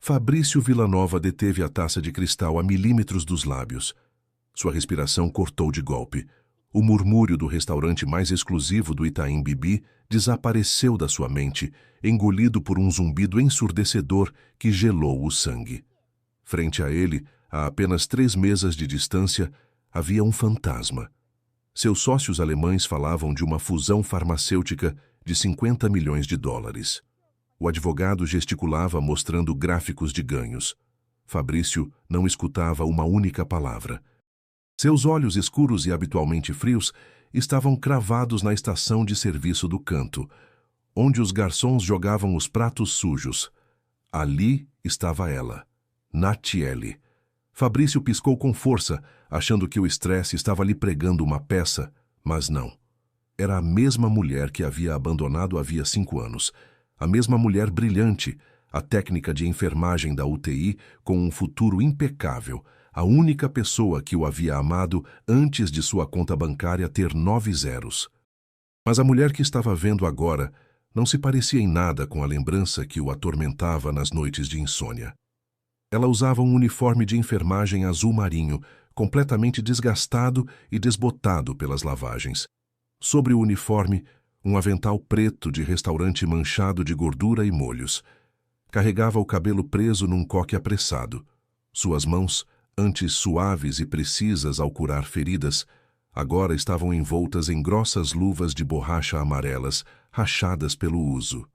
Fabrício Villanova deteve a taça de cristal a milímetros dos lábios. Sua respiração cortou de golpe. O murmúrio do restaurante mais exclusivo do Itaim Bibi desapareceu da sua mente, engolido por um zumbido ensurdecedor que gelou o sangue. Frente a ele, a apenas 3 mesas de distância, havia um fantasma. Seus sócios alemães falavam de uma fusão farmacêutica de 50 milhões de dólares. O advogado gesticulava mostrando gráficos de ganhos. Fabrício não escutava uma única palavra. Seus olhos escuros e habitualmente frios estavam cravados na estação de serviço do canto, onde os garçons jogavam os pratos sujos. Ali estava ela, Natiele. Fabrício piscou com força, achando que o estresse estava lhe pregando uma peça, mas não. Era a mesma mulher que havia abandonado havia 5 anos. A mesma mulher brilhante, a técnica de enfermagem da UTI com um futuro impecável, a única pessoa que o havia amado antes de sua conta bancária ter 9 zeros. Mas a mulher que estava vendo agora não se parecia em nada com a lembrança que o atormentava nas noites de insônia. Ela usava um uniforme de enfermagem azul marinho, completamente desgastado e desbotado pelas lavagens. Sobre o uniforme, um avental preto de restaurante manchado de gordura e molhos. Carregava o cabelo preso num coque apressado. Suas mãos, antes suaves e precisas ao curar feridas, agora estavam envoltas em grossas luvas de borracha amarelas, rachadas pelo uso.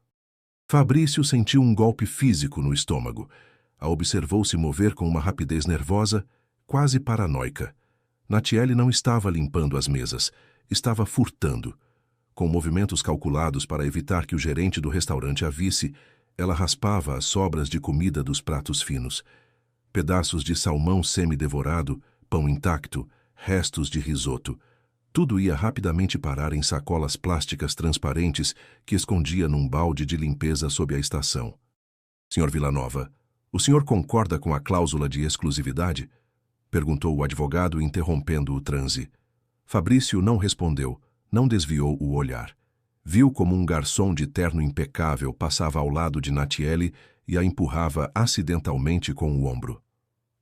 Fabrício sentiu um golpe físico no estômago. A observou se mover com uma rapidez nervosa, quase paranoica. Natiele não estava limpando as mesas, estava furtando. Com movimentos calculados para evitar que o gerente do restaurante a visse, ela raspava as sobras de comida dos pratos finos. Pedaços de salmão semi-devorado, pão intacto, restos de risoto. Tudo ia rapidamente parar em sacolas plásticas transparentes que escondia num balde de limpeza sob a estação. Sr. Villanova, o senhor concorda com a cláusula de exclusividade? Perguntou o advogado, interrompendo o transe. Fabrício não respondeu, não desviou o olhar. Viu como um garçom de terno impecável passava ao lado de Natiele e a empurrava acidentalmente com o ombro.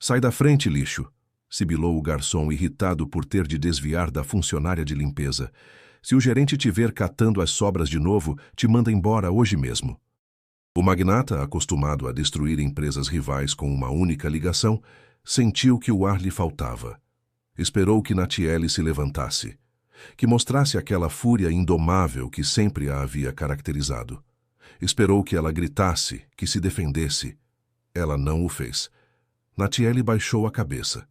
Sai da frente, lixo! Sibilou o garçom, irritado por ter de desviar da funcionária de limpeza. Se o gerente te ver catando as sobras de novo, te manda embora hoje mesmo. O magnata, acostumado a destruir empresas rivais com uma única ligação, sentiu que o ar lhe faltava. Esperou que Natiele se levantasse, que mostrasse aquela fúria indomável que sempre a havia caracterizado. Esperou que ela gritasse, que se defendesse. Ela não o fez. Natiele baixou a cabeça.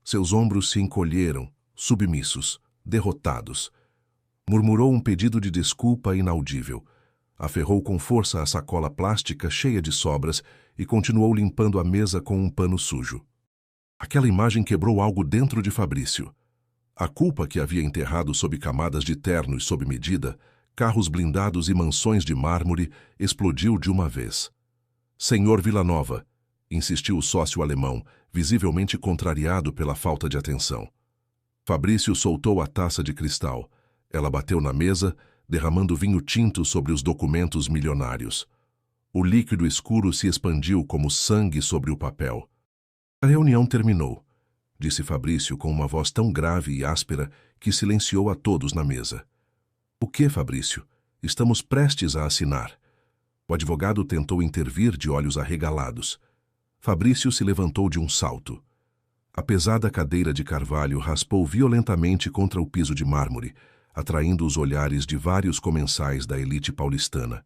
Seus ombros se encolheram, submissos, derrotados. Murmurou um pedido de desculpa inaudível. Aferrou com força a sacola plástica cheia de sobras e continuou limpando a mesa com um pano sujo. Aquela imagem quebrou algo dentro de Fabrício. A culpa que havia enterrado sob camadas de ternos sob medida, carros blindados e mansões de mármore, explodiu de uma vez. Senhor Villanova, insistiu o sócio alemão, visivelmente contrariado pela falta de atenção. Fabrício soltou a taça de cristal. Ela bateu na mesa, derramando vinho tinto sobre os documentos milionários. O líquido escuro se expandiu como sangue sobre o papel. A reunião terminou, disse Fabrício com uma voz tão grave e áspera que silenciou a todos na mesa. O que, Fabrício? Estamos prestes a assinar. O advogado tentou intervir de olhos arregalados. Fabrício se levantou de um salto. A pesada cadeira de carvalho raspou violentamente contra o piso de mármore, atraindo os olhares de vários comensais da elite paulistana.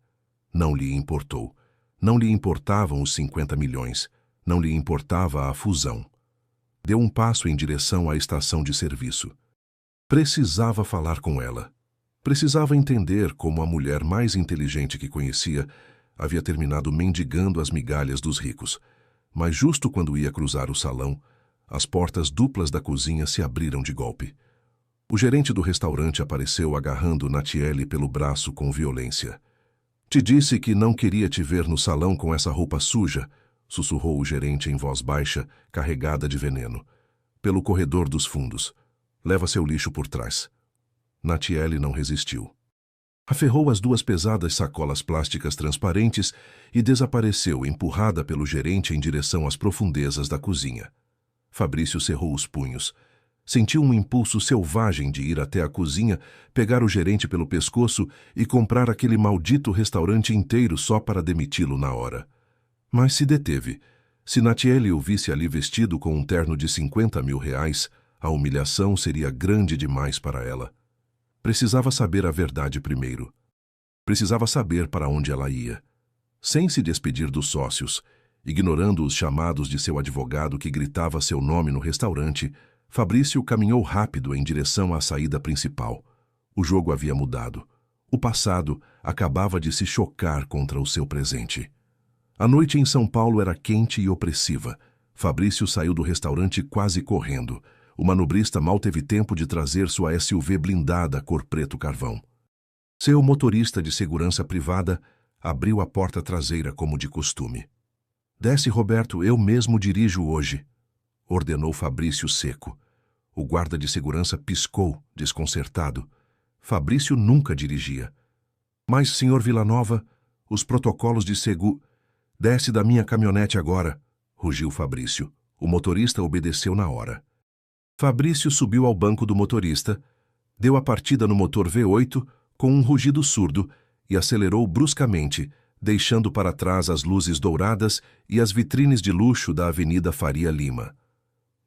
Não lhe importou. Não lhe importavam os 50 milhões. Não lhe importava a fusão. Deu um passo em direção à estação de serviço. Precisava falar com ela. Precisava entender como a mulher mais inteligente que conhecia havia terminado mendigando as migalhas dos ricos. Mas justo quando ia cruzar o salão, as portas duplas da cozinha se abriram de golpe. O gerente do restaurante apareceu agarrando Natiele pelo braço com violência. Te disse que não queria te ver no salão com essa roupa suja, sussurrou o gerente em voz baixa, carregada de veneno. Pelo corredor dos fundos. Leva seu lixo por trás. Natiele não resistiu. Aferrou as duas pesadas sacolas plásticas transparentes e desapareceu, empurrada pelo gerente em direção às profundezas da cozinha. Fabrício cerrou os punhos. Sentiu um impulso selvagem de ir até a cozinha, pegar o gerente pelo pescoço e comprar aquele maldito restaurante inteiro só para demiti-lo na hora. Mas se deteve. Se Natiele o visse ali vestido com um terno de 50 mil reais, a humilhação seria grande demais para ela. Precisava saber a verdade primeiro. Precisava saber para onde ela ia. Sem se despedir dos sócios, ignorando os chamados de seu advogado que gritava seu nome no restaurante, Fabrício caminhou rápido em direção à saída principal. O jogo havia mudado. O passado acabava de se chocar contra o seu presente. A noite em São Paulo era quente e opressiva. Fabrício saiu do restaurante quase correndo. O manobrista mal teve tempo de trazer sua SUV blindada cor preto carvão. Seu motorista de segurança privada abriu a porta traseira como de costume. "Desce, Roberto, eu mesmo dirijo hoje", ordenou Fabrício seco. O guarda de segurança piscou, desconcertado. Fabrício nunca dirigia. "Mas, senhor Villanova, os protocolos de Desce da minha caminhonete agora", rugiu Fabrício. O motorista obedeceu na hora. Fabrício subiu ao banco do motorista, deu a partida no motor V8 com um rugido surdo e acelerou bruscamente, deixando para trás as luzes douradas e as vitrines de luxo da Avenida Faria Lima.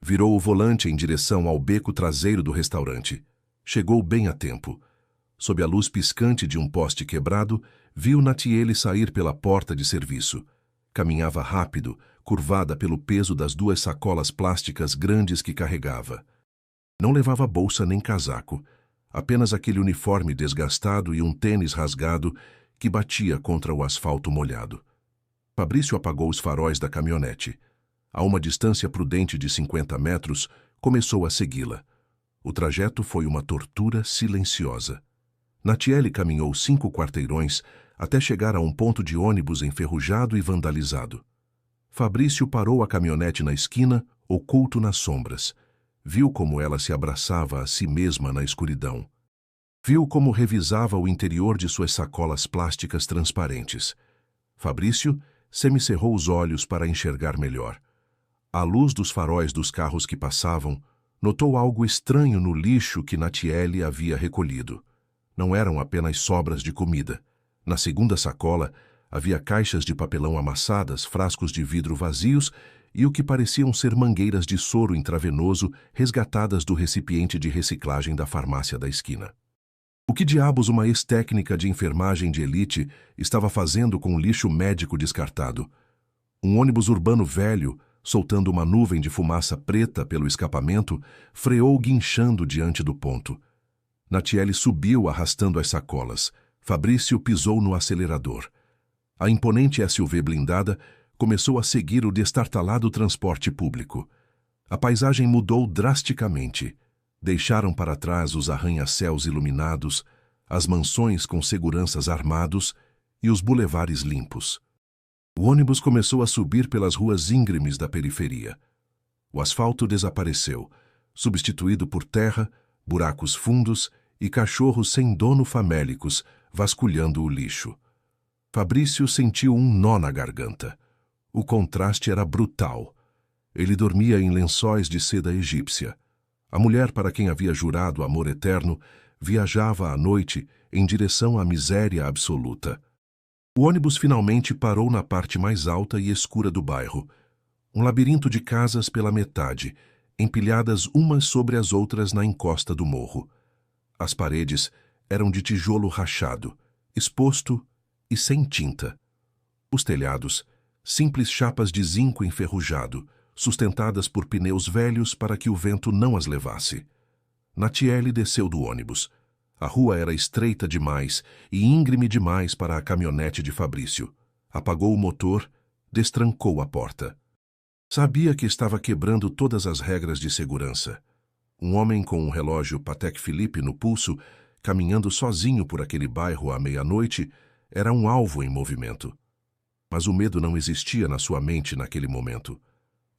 Virou o volante em direção ao beco traseiro do restaurante. Chegou bem a tempo. Sob a luz piscante de um poste quebrado, viu Natiele sair pela porta de serviço. Caminhava rápido, curvada pelo peso das duas sacolas plásticas grandes que carregava. Não levava bolsa nem casaco, apenas aquele uniforme desgastado e um tênis rasgado que batia contra o asfalto molhado. Fabrício apagou os faróis da caminhonete. A uma distância prudente de 50 metros, começou a segui-la. O trajeto foi uma tortura silenciosa. Natiele caminhou 5 quarteirões até chegar a um ponto de ônibus enferrujado e vandalizado. Fabrício parou a caminhonete na esquina, oculto nas sombras. Viu como ela se abraçava a si mesma na escuridão. Viu como revisava o interior de suas sacolas plásticas transparentes. Fabrício semicerrou os olhos para enxergar melhor. À luz dos faróis dos carros que passavam, notou algo estranho no lixo que Natiele havia recolhido. Não eram apenas sobras de comida. Na segunda sacola, havia caixas de papelão amassadas, frascos de vidro vazios e o que pareciam ser mangueiras de soro intravenoso resgatadas do recipiente de reciclagem da farmácia da esquina. O que diabos uma ex-técnica de enfermagem de elite estava fazendo com o lixo médico descartado? Um ônibus urbano velho, soltando uma nuvem de fumaça preta pelo escapamento, freou guinchando diante do ponto. Natiele subiu arrastando as sacolas. Fabrício pisou no acelerador. A imponente SUV blindada começou a seguir o destartalado transporte público. A paisagem mudou drasticamente. Deixaram para trás os arranha-céus iluminados, as mansões com seguranças armados e os bulevares limpos. O ônibus começou a subir pelas ruas íngremes da periferia. O asfalto desapareceu, substituído por terra, buracos fundos e cachorros sem dono famélicos, vasculhando o lixo. Fabrício sentiu um nó na garganta. O contraste era brutal. Ele dormia em lençóis de seda egípcia. A mulher para quem havia jurado amor eterno viajava à noite em direção à miséria absoluta. O ônibus finalmente parou na parte mais alta e escura do bairro. Um labirinto de casas pela metade, empilhadas umas sobre as outras na encosta do morro. As paredes eram de tijolo rachado, exposto e sem tinta. Os telhados, simples chapas de zinco enferrujado, sustentadas por pneus velhos para que o vento não as levasse. Natiele desceu do ônibus. A rua era estreita demais e íngreme demais para a caminhonete de Fabrício. Apagou o motor, destrancou a porta. Sabia que estava quebrando todas as regras de segurança. Um homem com um relógio Patek Philippe no pulso, caminhando sozinho por aquele bairro à meia-noite, era um alvo em movimento. Mas o medo não existia na sua mente naquele momento.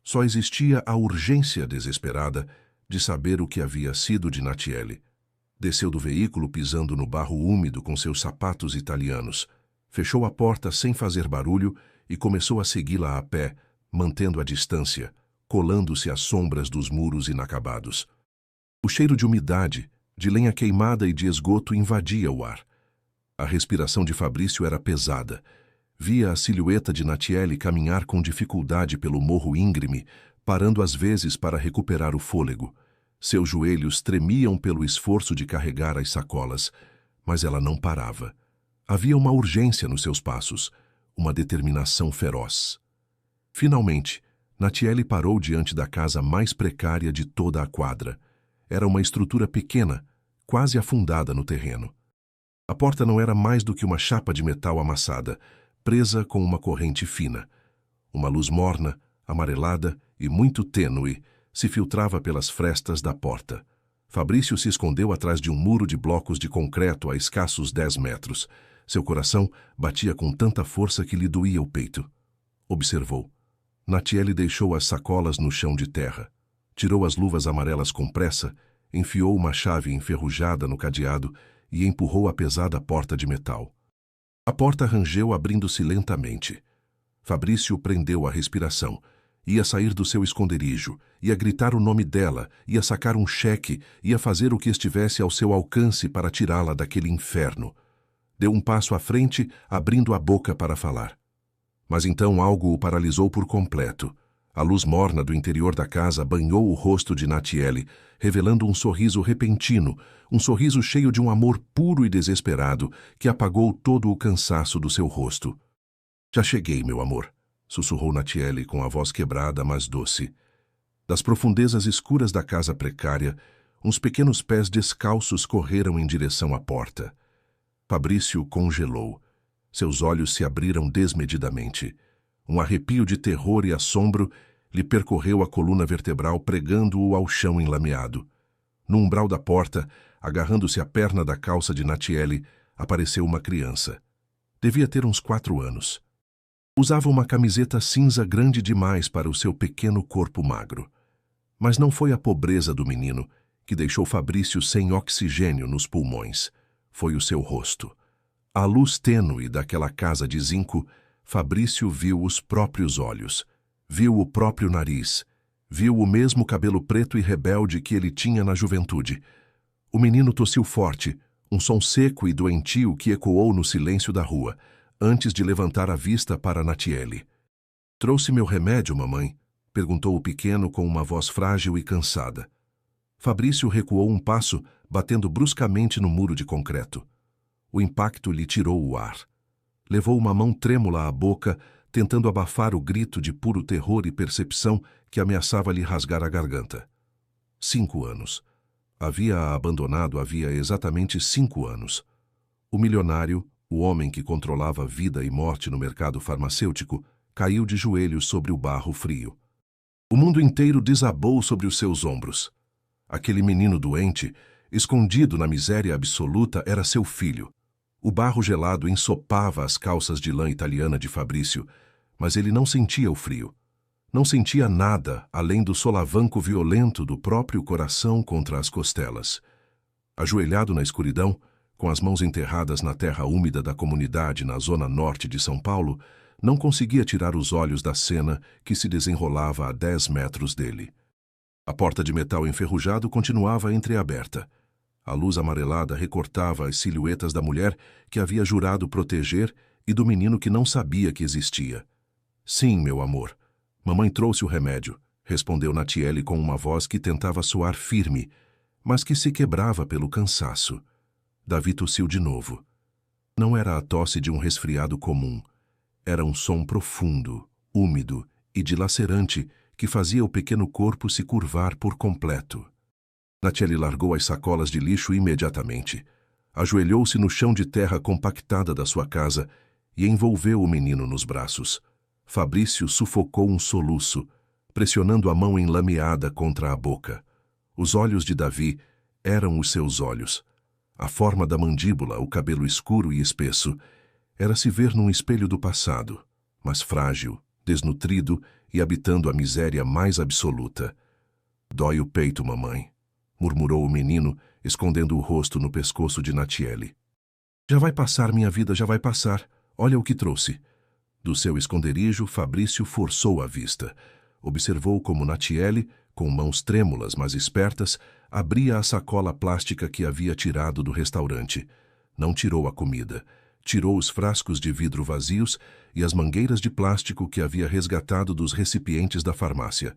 Só existia a urgência desesperada de saber o que havia sido de Natiele. Desceu do veículo pisando no barro úmido com seus sapatos italianos. Fechou a porta sem fazer barulho e começou a segui-la a pé, mantendo a distância, colando-se às sombras dos muros inacabados. O cheiro de umidade, de lenha queimada e de esgoto invadia o ar. A respiração de Fabrício era pesada. Via a silhueta de Natiele caminhar com dificuldade pelo morro íngreme, parando às vezes para recuperar o fôlego. Seus joelhos tremiam pelo esforço de carregar as sacolas, mas ela não parava. Havia uma urgência nos seus passos, uma determinação feroz. Finalmente, Natiele parou diante da casa mais precária de toda a quadra. Era uma estrutura pequena, quase afundada no terreno. A porta não era mais do que uma chapa de metal amassada, presa com uma corrente fina. Uma luz morna, amarelada e muito tênue se filtrava pelas frestas da porta. Fabrício se escondeu atrás de um muro de blocos de concreto a escassos 10 metros. Seu coração batia com tanta força que lhe doía o peito. Observou. Natiele deixou as sacolas no chão de terra. Tirou as luvas amarelas com pressa, enfiou uma chave enferrujada no cadeado e empurrou a pesada porta de metal. A porta rangeu abrindo-se lentamente. Fabrício prendeu a respiração. Ia sair do seu esconderijo, ia gritar o nome dela, ia sacar um cheque, ia fazer o que estivesse ao seu alcance para tirá-la daquele inferno. Deu um passo à frente, abrindo a boca para falar. Mas então algo o paralisou por completo. A luz morna do interior da casa banhou o rosto de Natiele, revelando um sorriso repentino, um sorriso cheio de um amor puro e desesperado que apagou todo o cansaço do seu rosto. "Já cheguei, meu amor", sussurrou Natiele com a voz quebrada, mas doce. Das profundezas escuras da casa precária, uns pequenos pés descalços correram em direção à porta. Fabrício congelou. Seus olhos se abriram desmedidamente. Um arrepio de terror e assombro lhe percorreu a coluna vertebral, pregando-o ao chão enlameado. No umbral da porta, agarrando-se à perna da calça de Natiele, apareceu uma criança. Devia ter uns 4 anos. Usava uma camiseta cinza grande demais para o seu pequeno corpo magro. Mas não foi a pobreza do menino que deixou Fabrício sem oxigênio nos pulmões. Foi o seu rosto. À luz tênue daquela casa de zinco, Fabrício viu os próprios olhos. Viu o próprio nariz. Viu o mesmo cabelo preto e rebelde que ele tinha na juventude. O menino tossiu forte, um som seco e doentio que ecoou no silêncio da rua, antes de levantar a vista para Natiele. "Trouxe meu remédio, mamãe?" perguntou o pequeno com uma voz frágil e cansada. Fabrício recuou um passo, batendo bruscamente no muro de concreto. O impacto lhe tirou o ar. Levou uma mão trêmula à boca, tentando abafar o grito de puro terror e percepção que ameaçava lhe rasgar a garganta. 5 anos. Havia-a abandonado havia exatamente 5 anos. O milionário, o homem que controlava vida e morte no mercado farmacêutico, caiu de joelhos sobre o barro frio. O mundo inteiro desabou sobre os seus ombros. Aquele menino doente, escondido na miséria absoluta, era seu filho. O barro gelado ensopava as calças de lã italiana de Fabrício, mas ele não sentia o frio. Não sentia nada além do solavanco violento do próprio coração contra as costelas. Ajoelhado na escuridão, com as mãos enterradas na terra úmida da comunidade na zona norte de São Paulo, não conseguia tirar os olhos da cena que se desenrolava a 10 metros dele. A porta de metal enferrujado continuava entreaberta. A luz amarelada recortava as silhuetas da mulher que havia jurado proteger e do menino que não sabia que existia. "Sim, meu amor. Mamãe trouxe o remédio", respondeu Natiele com uma voz que tentava soar firme, mas que se quebrava pelo cansaço. Davi tossiu de novo. Não era a tosse de um resfriado comum. Era um som profundo, úmido e dilacerante que fazia o pequeno corpo se curvar por completo. Natiele largou as sacolas de lixo imediatamente. Ajoelhou-se no chão de terra compactada da sua casa e envolveu o menino nos braços. Fabrício sufocou um soluço, pressionando a mão enlameada contra a boca. Os olhos de Davi eram os seus olhos. A forma da mandíbula, o cabelo escuro e espesso, era se ver num espelho do passado, mas frágil, desnutrido e habitando a miséria mais absoluta. "Dói o peito, mamãe." murmurou o menino, escondendo o rosto no pescoço de Natiele. Já vai passar, minha vida, já vai passar. Olha o que trouxe. Do seu esconderijo, Fabrício forçou a vista. Observou como Natiele, com mãos trêmulas, mas espertas, abria a sacola plástica que havia tirado do restaurante. Não tirou a comida. Tirou os frascos de vidro vazios e as mangueiras de plástico que havia resgatado dos recipientes da farmácia.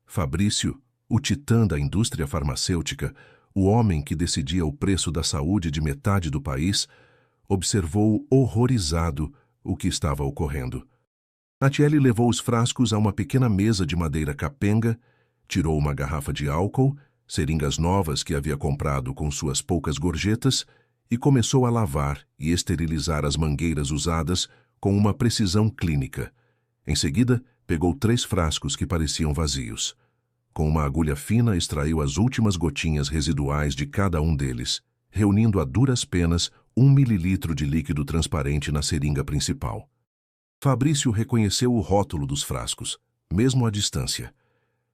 Fabrício, o titã da indústria farmacêutica, o homem que decidia o preço da saúde de metade do país, observou horrorizado o que estava ocorrendo. Natiele levou os frascos a uma pequena mesa de madeira capenga, tirou uma garrafa de álcool, seringas novas que havia comprado com suas poucas gorjetas, e começou a lavar e esterilizar as mangueiras usadas com uma precisão clínica. Em seguida, pegou 3 frascos que pareciam vazios. Com uma agulha fina, extraiu as últimas gotinhas residuais de cada um deles, reunindo a duras penas 1 mililitro de líquido transparente na seringa principal. Fabrício reconheceu o rótulo dos frascos, mesmo à distância.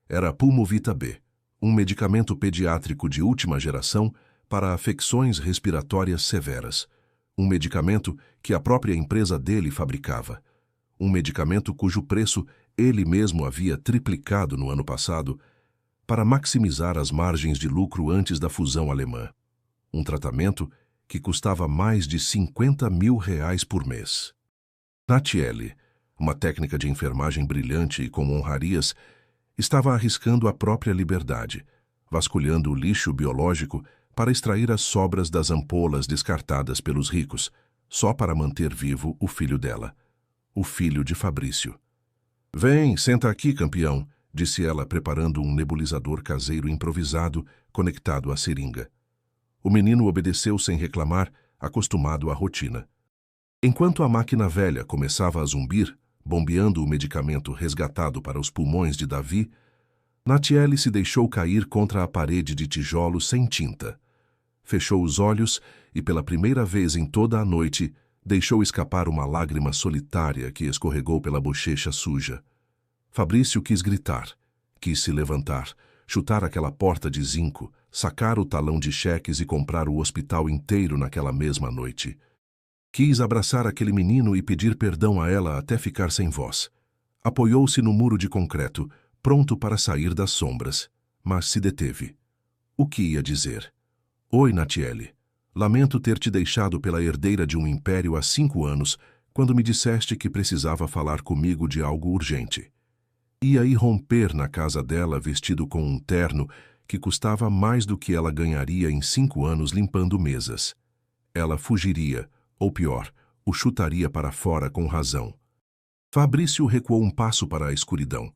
Era Pulmovita B, um medicamento pediátrico de última geração para afecções respiratórias severas. Um medicamento que a própria empresa dele fabricava. Um medicamento cujo preço ele mesmo havia triplicado no ano passado para maximizar as margens de lucro antes da fusão alemã. Um tratamento que custava mais de R$50 mil por mês. Natiele, uma técnica de enfermagem brilhante e com honrarias, estava arriscando a própria liberdade, vasculhando o lixo biológico para extrair as sobras das ampolas descartadas pelos ricos, só para manter vivo o filho dela, o filho de Fabrício. "Vem, senta aqui, campeão", disse ela, preparando um nebulizador caseiro improvisado conectado à seringa. O menino obedeceu sem reclamar, acostumado à rotina. Enquanto a máquina velha começava a zumbir, bombeando o medicamento resgatado para os pulmões de Davi, Natiele se deixou cair contra a parede de tijolo sem tinta. Fechou os olhos e, pela primeira vez em toda a noite, deixou escapar uma lágrima solitária que escorregou pela bochecha suja. Fabrício quis gritar, quis se levantar, chutar aquela porta de zinco, sacar o talão de cheques e comprar o hospital inteiro naquela mesma noite. Quis abraçar aquele menino e pedir perdão a ela até ficar sem voz. Apoiou-se no muro de concreto, pronto para sair das sombras, mas se deteve. O que ia dizer? "Oi, Natiele. Lamento ter te deixado pela herdeira de um império há 5 anos, quando me disseste que precisava falar comigo de algo urgente." Ia irromper na casa dela vestido com um terno que custava mais do que ela ganharia em 5 anos limpando mesas. Ela fugiria, ou pior, o chutaria para fora com razão. Fabrício recuou um passo para a escuridão.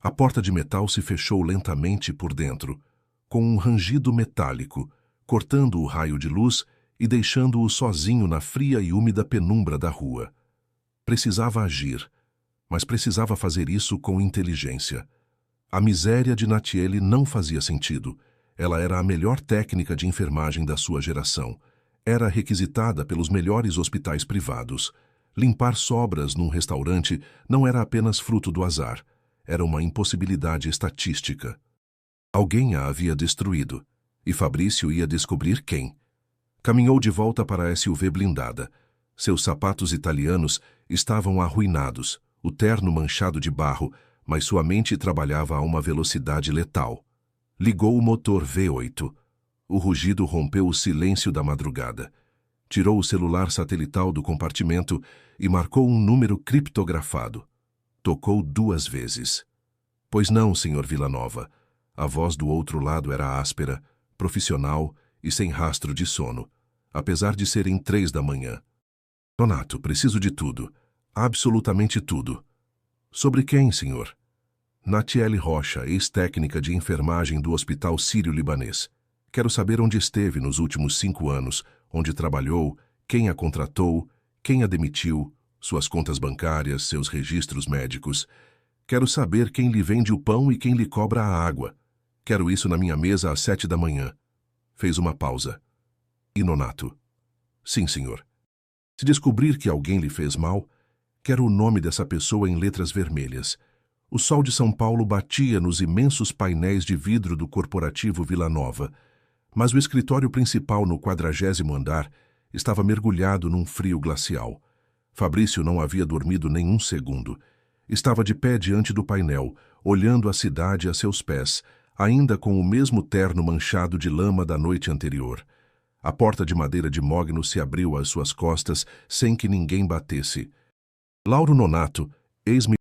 A porta de metal se fechou lentamente por dentro, com um rangido metálico, cortando o raio de luz e deixando-o sozinho na fria e úmida penumbra da rua. Precisava agir, mas precisava fazer isso com inteligência. A miséria de Natiele não fazia sentido. Ela era a melhor técnica de enfermagem da sua geração. Era requisitada pelos melhores hospitais privados. Limpar sobras num restaurante não era apenas fruto do azar. Era uma impossibilidade estatística. Alguém a havia destruído, e Fabrício ia descobrir quem. Caminhou de volta para a SUV blindada. Seus sapatos italianos estavam arruinados, o terno manchado de barro, mas sua mente trabalhava a uma velocidade letal. Ligou o motor V8. O rugido rompeu o silêncio da madrugada. Tirou o celular satelital do compartimento e marcou um número criptografado. Tocou 2 vezes. "Pois não, Sr. Villanova." A voz do outro lado era áspera, profissional e sem rastro de sono, apesar de serem 3 da manhã. "Donato, preciso de tudo. Absolutamente tudo." "Sobre quem, senhor?" "Natiele Rocha, ex-técnica de enfermagem do Hospital Sírio-Libanês. Quero saber onde esteve nos últimos 5 anos, onde trabalhou, quem a contratou, quem a demitiu, suas contas bancárias, seus registros médicos. Quero saber quem lhe vende o pão e quem lhe cobra a água. Quero isso na minha mesa às 7 da manhã. Fez uma pausa. "E Nonato?" "Sim, senhor. Se descobrir que alguém lhe fez mal, quero o nome dessa pessoa em letras vermelhas. O sol de São Paulo batia nos imensos painéis de vidro do corporativo Vila Nova, mas o escritório principal no 40º andar estava mergulhado num frio glacial. Fabrício não havia dormido nem um segundo. Estava de pé diante do painel, olhando a cidade a seus pés, ainda com o mesmo terno manchado de lama da noite anterior. A porta de madeira de mogno se abriu às suas costas sem que ninguém batesse. Lauro Nonato, ex